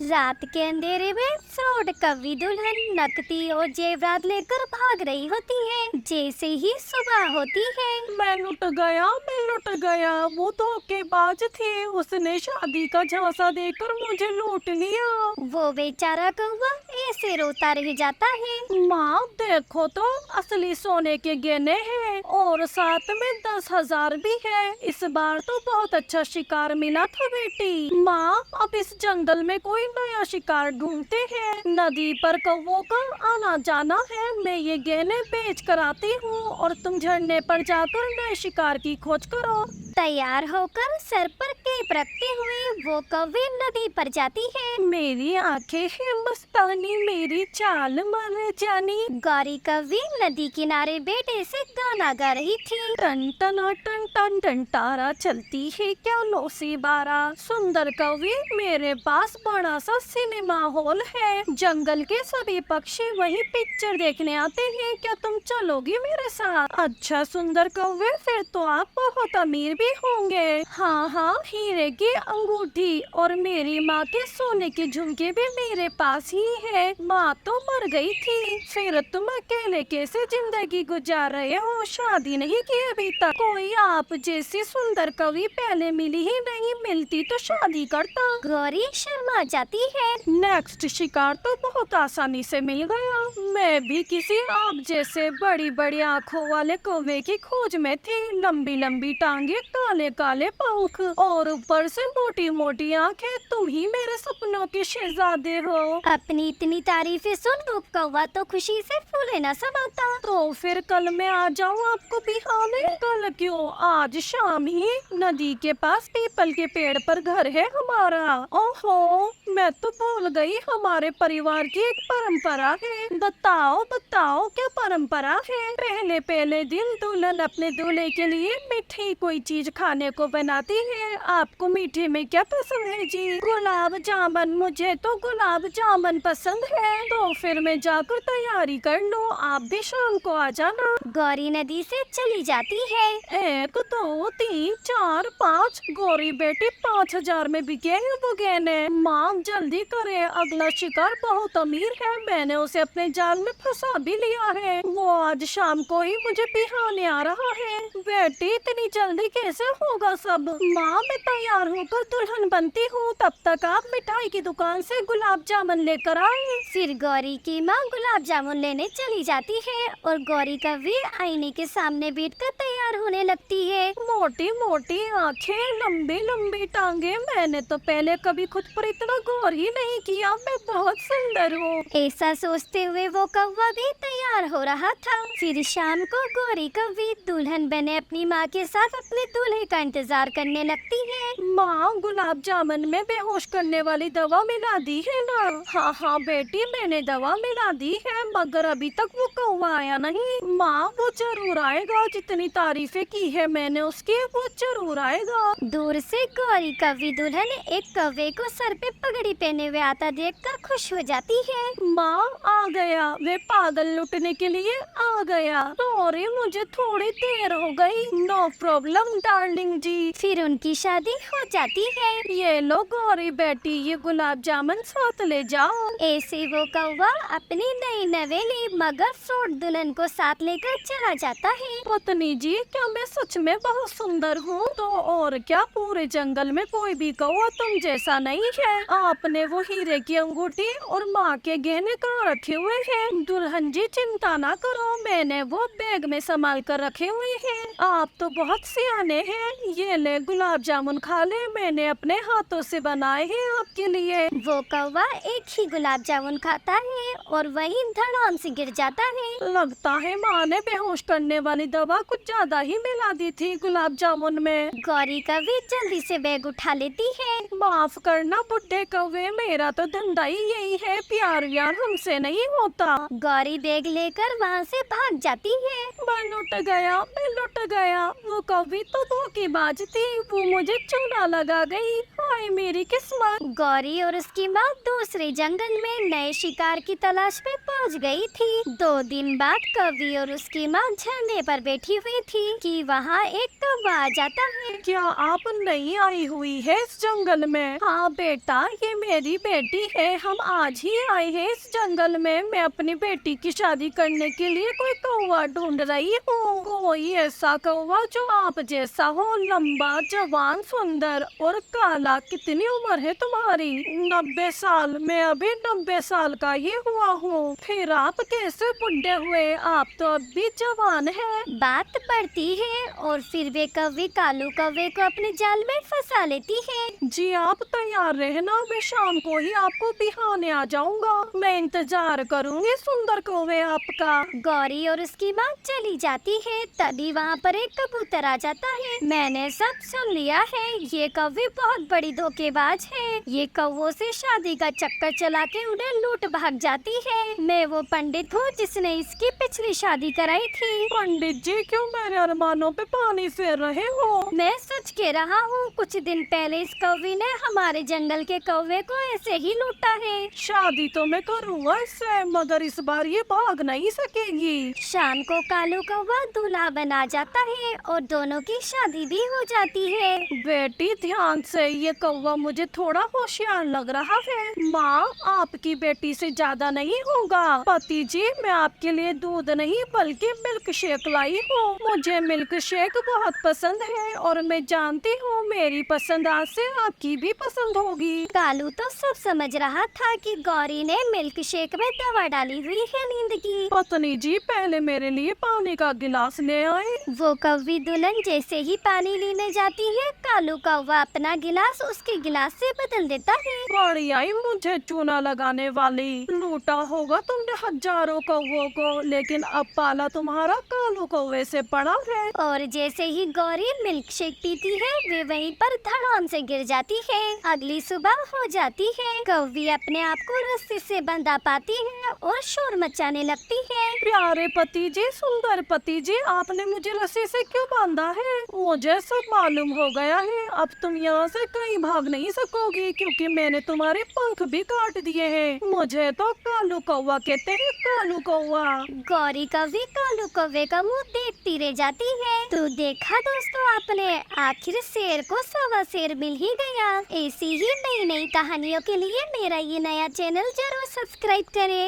रात के अंधेरे में फ्रॉड कवि दुल्हन नकदी और जेवरात लेकर भाग रही होती है। जैसे ही सुबह होती है, मैं लुट गया। वो धोखेबाज थी, उसने शादी का झांसा देकर मुझे लूट लिया। वो बेचारा कौवा ऐसे रोता रह जाता है। माँ देखो तो, असली सोने के गहने हैं और साथ में 10,000 भी है। इस बार तो बहुत अच्छा शिकार मिला था बेटी। माँ अब इस जंगल में कोई नया शिकार ढूंढते हैं। नदी पर कौवों का आना जाना है। मैं ये गहने बेच कर आती हूँ और तुम झरने पर जाकर नए शिकार की खोज करो। तैयार होकर सर पर कैप रखते हुए वो कौवे नदी पर जाती है। मेरी आंखें हैं मस्तानी, मेरी चाल मर जानी। गौरी कौवी नदी किनारे बैठे से गाना गा रही थी। टन टना टन टन टन तारा चलती है क्या लो सी बारा। सुंदर कवि, मेरे पास बड़ा सा सिनेमा हॉल है। जंगल के सभी पक्षी वही पिक्चर देखने आते हैं। क्या तुम चलोगी मेरे साथ? अच्छा सुंदर कौवे, फिर तो आप बहुत अमीर भी होंगे। हाँ हाँ, हीरे की अंगूठी और मेरी माँ के सोने के झुमके भी मेरे पास ही है। माँ तो मर गई थी। फिर तुम अकेले कैसे जिंदगी गुजार रहे हो? शादी नहीं की अभी तक? कोई आप जैसी सुंदर कवि पहले मिली ही नहीं, मिलती तो शादी करता। गौरी शर्मा जाती है। नेक्स्ट शिकार तो बहुत आसानी से मिल गया। मैं भी किसी आप जैसे बड़ी बड़ी आँखों वाले कौवे की खोज में थी। लंबी लंबी टांगे, काले काले पंख और ऊपर से मोटी मोटी आँखें। तुम ही मेरे सपनों के शहजादे हो। अपनी इतनी तारीफें सुन वो कौवा तो खुशी से फूले न समाता। तो फिर कल मैं आ जाऊँ आपको बिहाने? कल क्यों, आज शाम ही। नदी के पास पीपल के पेड़ पर घर है हमारा। ओहो, मैं तो भूल गई, हमारे परिवार की एक परंपरा है। बताओ बताओ, क्या परंपरा है? पहले पहले दिन दुल्हन अपने दूल्हे के लिए मीठी कोई चीज खाने को बनाती है। आपको मीठे में क्या पसंद है जी? गुलाब जामुन। मुझे तो गुलाब जामुन पसंद है। तो फिर मैं जाकर तैयारी कर लूं, आप भी शाम को आ जाना। गौरी नदी से चली जाती है। 1 2 3 4 5। गौरी बेटी 5,000 में बिके हैं वो गहने। माँ जल्दी करे, अगला शिकार बहुत अमीर है। मैंने उसे अपने जाल में फंसा भी लिया है। वो आज शाम को ही मुझे बिहाने आ रहा है। बेटी इतनी जल्दी कैसे होगा सब? माँ मैं तैयार होकर दुल्हन बनती हूँ, तब तक आप मिठाई की दुकान से गुलाब जामुन लेकर आए। फिर गौरी की माँ गुलाब जामुन लेने चली जाती है और गौरी कवि आईने के सामने बैठकर तैयार होने लगती है। मोटी मोटी आंखें, लंबी लंबी टांगे। मैंने तो पहले कभी खुद पर इतना गौर ही नहीं किया। मैं बहुत सुंदर हूँ। ऐसा सोचते हुए वो कौवा भी तैयार हो रहा था। फिर शाम को गौरी कवि दुल्हन बने अपनी माँ के साथ अपने दूल्हे का इंतजार करने लगती है। माँ गुलाब जामुन में बेहोश करने वाली दवा मिला दी है ना? हाँ हाँ बेटी, मैंने दवा मिला दी है, मगर अभी तक वो कौवा आया नहीं। माँ वो जरूर आएगा, जितनी तारीफें की है मैंने उसकी, वो जरूर आएगा। दूर से गौरी कवि दुल्हन एक कौवे को सर पे पगड़ी पहने हुए आता देखकर खुश हो जाती है। माँ आ गया, वे पागल लुटने के लिए आ गया। सॉरी, मुझे थोड़ी देर हो गई। नो प्रॉब्लम डार्लिंग जी। फिर उनकी शादी हो जाती है। ये लो गौरी बेटी, ये गुलाब जामुन साथ ले जाओ। ऐसे वो कौवा अपनी नई नवेली मगर फ्रॉड दुल्हन को साथ लेकर चला जाता है। पत्नी जी, क्या मैं सच में बहुत सुंदर हूँ? तो और क्या, पूरे जंगल में कोई भी कौवा तुम जैसा नहीं है। आपने वो हीरे की अंगूठी और माँ के गहने कहाँ रखे हुए हैं? दुल्हन जी चिंता ना करो, मैंने वो बैग में संभाल कर रखे हुए हैं। आप तो बहुत सियाने हैं। ये ले गुलाब जामुन खा ले, मैंने अपने हाथों से बनाए हैं आपके लिए। वो कौवा एक ही गुलाब जामुन खाता है और वहीं धड़ाम से गिर जाता है। लगता है माँ ने बेहोश करने वाली दवा कुछ ज्यादा ही मिला दी थी गुलाब जामुन में। गौरी कवि जल्दी से बैग उठा लेती है। माफ करना बुड्ढे कौवे, मेरा तो धंधा ही यही है, प्यार व्यार हमसे नहीं होता। गौरी बैग लेकर वहाँ से भाग जाती है। मैं लुट गया। वो कौवी तो धोखेबाज थी, वो मुझे चूना लगा गई। हाय मेरी किस्मत। गौरी और उसकी माँ दूसरे जंगल में नए शिकार की तलाश में पहुंच गई थी। 2 दिन बाद कौवी और उसकी माँ झरने पर बैठी हुई थी कि वहाँ एक कौवा आ जाता है। क्या आप नई आई हुई है इस जंगल में? हाँ बेटा, ये मेरी बेटी है। हम आज ही आए हैं इस जंगल में। मैं अपनी बेटी की शादी करने के लिए कोई कौवा ढूंढ रही हूँ। कोई ऐसा कौवा जो आप जैसा हो, लंबा, जवान, सुंदर और काला। कितनी उम्र है तुम्हारी? 90 साल। मैं अभी 90 साल का ही हुआ हूँ। फिर आप कैसे बुढ़े हुए? आप तो अब भी जवान है। बात बढ़ती है और फिर वे कौवी कालू कौवे को अपने जाल में फंसा लेती है। जी आप तैयार रहना, मैं शाम को ही आपको बिहाने आ जाऊंगा। मैं इंतजार करूंगी सुंदर कौवे आपका। गौरी और उसकी माँ चली जाती है। तभी वहाँ पर एक कबूतर आ जाता है। मैंने सब सुन लिया है, ये कौवे बहुत बड़ी धोखेबाज है। ये कौवों से शादी का चक्कर चला के उन्हें लूट भाग जाती है। मैं वो पंडित हूँ जिसने इसकी पिछली शादी कराई थी। पंडित जी, क्यों मेरे अरमानों पे पानी फेर रहे हो? मैं सच कह रहा हूँ, कुछ दिन पहले इस कौवे ने हमारे जंगल के कौवे को ऐसे ही लूटा है। शादी तो मैं करूँगा इससे, मगर इस बार ये भाग नहीं सकेगी। शाम को कालू कौवा दूल्हा बना जाता है और दोनों की शादी भी हो जाती है। बेटी ध्यान से, ये कौवा मुझे थोड़ा होशियार लग रहा है। माँ, आपकी बेटी से ज्यादा नहीं होगा। पति जी, मैं आपके लिए दूध नहीं बल्कि मिल्क शेक लाई हूँ। मुझे मिल्क शेक बहुत पसंद है और मैं जानती हूँ मेरी पसंद आज से आपकी भी पसंद होगी। कालू तो सब समझ रहा था कि गौरी ने मिल्क शेक में दवा डाली हुई है नींद की। पत्नी जी, पहले मेरे लिए पानी का गिलास ले आए। वो कौवी दुल्हन जैसे ही पानी लेने जाती है, कालू कौवा अपना गिलास उसके गिलास से बदल देता है। बड़ी आई मुझे चूना लगाने वाली। लूटा होगा तुमने हजारों कौवों को, लेकिन अब पाला तुम्हारा कालू कौवे से पड़ा है। और जैसे ही गौरी मिल्क शेक पीती है, वे वहीं पर धड़ाम से गिर जाती है। अगली सुबह हो जाती है। कौवी अपने आप को रस्सी से बंधा पाती है और शोर मचाने लगती है। प्यारे पति जी, सुंदर पति जी, आपने मुझे रस्सी से क्यों बांधा है? मुझे सब मालूम हो गया है। अब तुम यहाँ से कहीं भाग नहीं सकोगी, क्योंकि मैंने तुम्हारे पंख भी काट दिए हैं। मुझे तो कालू कौवा कहते हैं, कालू कौवा। गौरी कौवी कालू कौवे का मुंह देखती रह जाती है। तो देखा दोस्तों आपने, आखिर शेर को 1.25 शेर मिल ही गया। ऐसी ही नई नई कहानियों के लिए मेरा ये नया चैनल जरूर सब्सक्राइब करें।